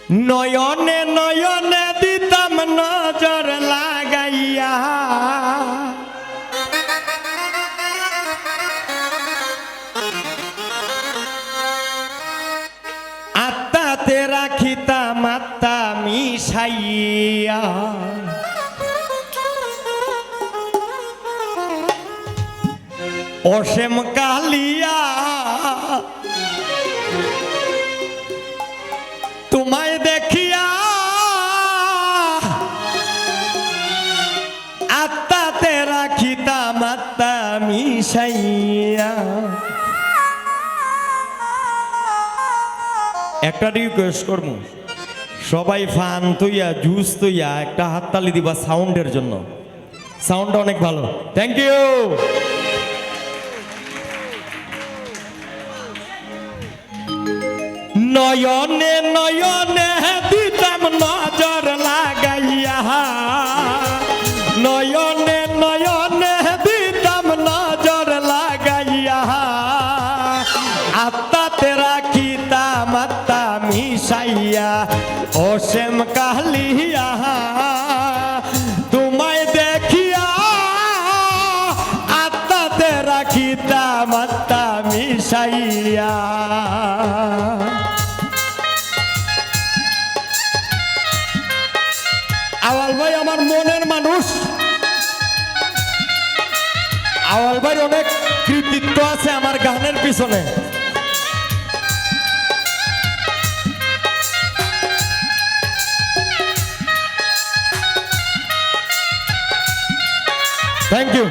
নয়নে নয়নে দিতাম নজর লাগাইয়া, আত্মাতে রাখিতাম আত্মা মিশাইয়া। অসীম কালিয়া তোমায় দেখিয়া, আত্মাতে রাখিতাম আত্মা মিশাইয়া। একটা রিকোয়েস্ট করবো, সবাই ফান তুইয়া জুস তুইয়া একটা হাততালি দিবা সাউন্ডের জন্য। সাউন্ডটা অনেক ভালো, থ্যাংক ইউ। নয়নে নয়নে দিতাম নজর লাগাইয়া, নয়নে নয়নে দিতাম নজর লাগাইয়া, আত্মাতে রাখিতাম আত্মা মিশাইয়া। অসীম কালিয়া তোমায় দেখিয়া, আত্মাতে রাখিতাম আত্মা মিশাইয়া। আওয়াল ভাই আমার মনের মানুষ, আওয়াল ভাই অনেক কৃতিত্ব আছে আমার গানের পিছনে। Thank you.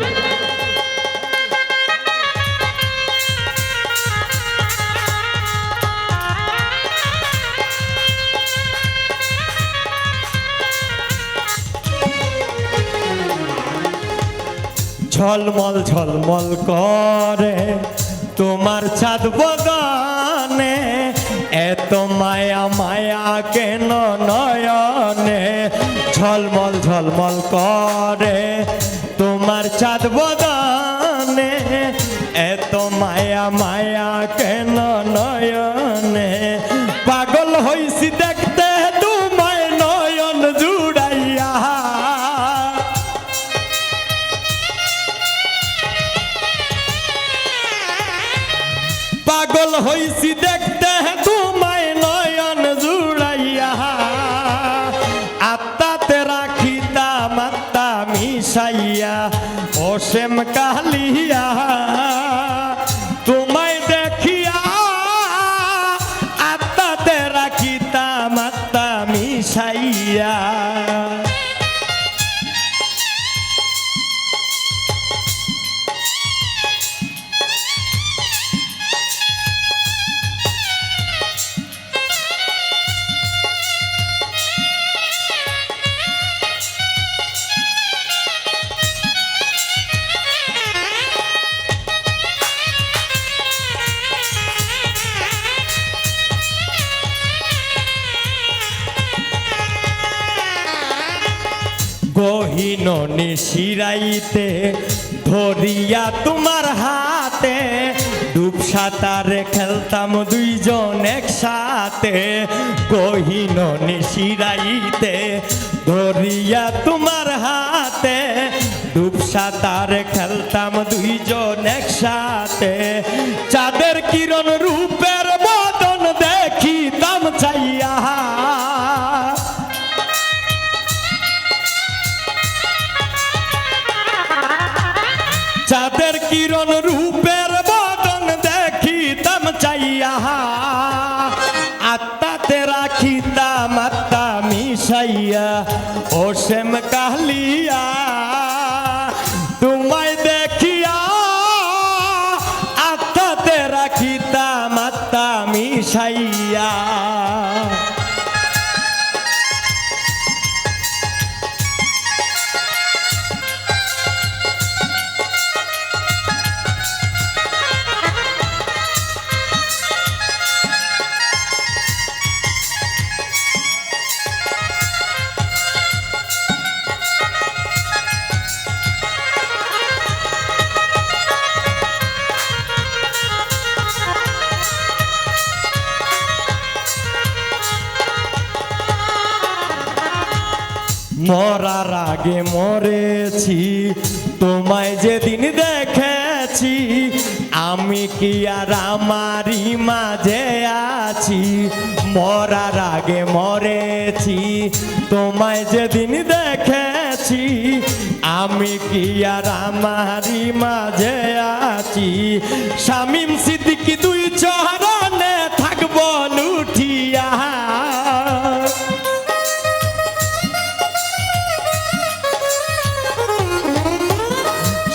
ঝলমল ঝলমল করে তোমার ছাদ বদনে, এত মায়া মায়া কেন নয়নে। ঝলমল ঝলমল করে তোমার ছাদ বদনে, এত মায়া মায়া কেন নয়নে। পাগল হইছি দেখতে তোমায় নয়ন জুড়াইয়া, পাগল হইছি দেখতে তোমায় নয়ন জুড়াইয়া। আত্মাতে রাখিতাম আত্মা মিশাইয়া। অসীম কালিয়া তোমায় দেখিয়া, আত্মাতে রাখিতাম আত্মা মিশাইয়া। গহীন নিশিরাইতে ধরিয়া তোমার হাতে, ডুব সাঁতারে খেলতাম দুইজন একসাথে। গহীন নিশিরাইতে ধরিয়া তোমার হাতে, ডুব সাঁতারে খেলতাম দুইজন একসাথে। চাঁদের কিরণ রূপের বদন দেখিতাম চাইয়া, চাঁদের কিরণ রূপের বদন দেখিতাম চাইয়া। আত্মাতে রাখিতাম আত্মা মিশাইয়া। অসীম কালিয়া তোমায় দেখিয়া, আত্মাতে রাখিতাম আত্মা মিশাইয়া। মরার আগে মরেছি তোমায় যেদিন দেখেছি আমি কি আর আমারই মাঝে আছি মরার আগে মরেছি তোমায় যেদিন দেখেছি আমি কি আর আমারই মাঝে আছি শামীম সিদ্দিকী দুই চরণে থাকবো লুঠিয়া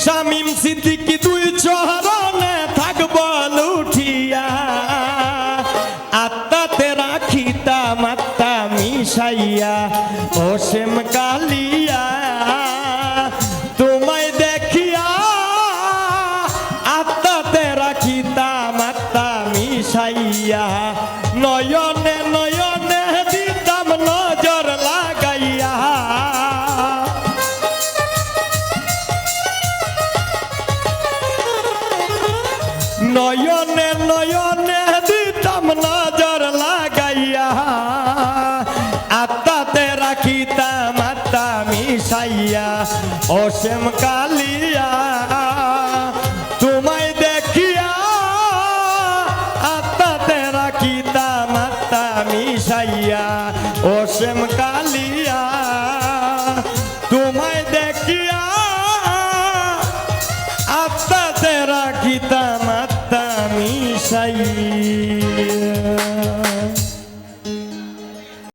শামীম সিদ্দিকী দুই চরণে থাকব লুঠিয়া আত্মাতে রাখিতাম আত্মা মিশাইয়া ও শ্যাম কালিয়া তোমায় দেখিয়া আত্মাতে রাখিতাম আত্মা মিশাইয়া নয়নে নয়নে দিতাম নজর লাগাইয়া নয়নে নয়নে দিতাম নজর লাগাইয়া আত্মাতে রাখিতাম আত্মা মিশাইয়া ও শ্যাম কালিয়া তোমায় দেখিয়া আত্মাতে রাখিতাম আত্মা মিশাইয়া ও শ্যাম কালিয়া তোমায় দেখিয়া